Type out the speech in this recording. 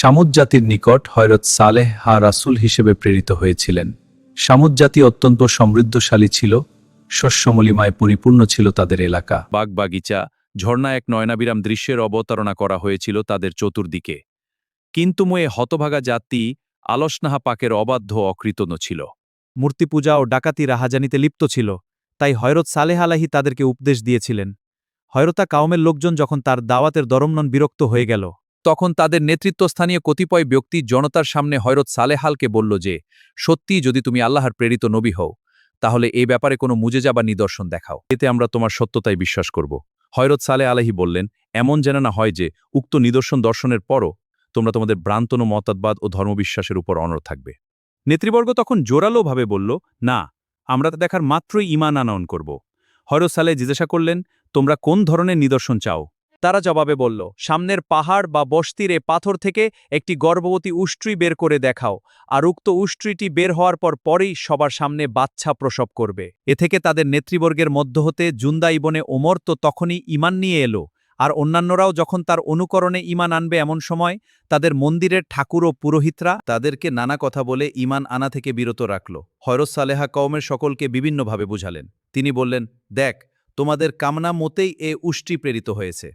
শামুদ জাতির নিকট হযরত সালেহ রাসূল হিসেবে প্রেরিত হয়েছিলেন। শামুদ জাতি অত্যন্ত সমৃদ্ধশালী ছিল, শস্যমলিমায় পরিপূর্ণ ছিল তাদের এলাকা। বাগবাগিচা, ঝর্ণা এক নয়নাবিরাম দৃশ্যের অবতারণা করা হয়েছিল তাদের চতুর্দিকে। কিন্তু এ হতভাগা জাতি আলসনাহা পাকের অবাধ্য অকৃতজ্ঞ ছিল। মূর্তিপূজা ও ডাকাতি রাহাজানিতে লিপ্ত ছিল, তাই হযরত সালেহ আলাইহি তাদেরকে উপদেশ দিয়েছিলেন। হযরতা কাওমের লোকজন যখন তার দাওয়াতের দরমনন বিরক্ত হয়ে গেল, তখন তাদের নেতৃত্বস্থানীয় কতিপয় ব্যক্তি জনতার সামনে হযরত সালেহালকে বলল যে, সত্যিই যদি তুমি আল্লাহর প্রেরিত নবী হও, তাহলে এই ব্যাপারে কোনো মুজেজা বা নিদর্শন দেখাও, এতে আমরা তোমার সত্যতাই বিশ্বাস করব। হযরত সালেহ আলাইহি বললেন, এমন যেন না হয় যে উক্ত নিদর্শন দর্শনের পরও তোমরা তোমাদের ভ্রান্তন মতবাদ ও ধর্মবিশ্বাসের উপর অনড় থাকবে। নেতৃবর্গ তখন জোরালোভাবে বলল, না, আমরা তা দেখার মাত্রই ঈমান আনয়ন করব। হযরত সালেহ জিজ্ঞাসা করলেন, তোমরা কোন ধরনের নিদর্শন চাও? তারা জবাবে বলল, সামনের পাহাড় বা বস্তির এ পাথর থেকে একটি গর্ভবতী উষ্ট্রি বের করে দেখাও, আর উক্ত উষ্ট্রিটি বের হওয়ার পরেই সবার সামনে বাচ্চা প্রসব করবে। এ থেকে তাদের নেতৃবর্গের মধ্য হতে জুন্দা ইবনে ওমর তো তখনই ঈমান নিয়ে এলো, আর অন্যান্যরাও যখন তার অনুকরণে ঈমান আনবে এমন সময় তাদের মন্দিরের ঠাকুর ও পুরোহিতরা তাদেরকে নানা কথা বলে ঈমান আনা থেকে বিরত রাখল। হযরত সালেহা কওমের সকলকে বিভিন্নভাবে বুঝালেন। তিনি বললেন, দেখ, তোমাদের কামনা মতেই এ উষ্ট্রি প্রেরিত হয়েছে।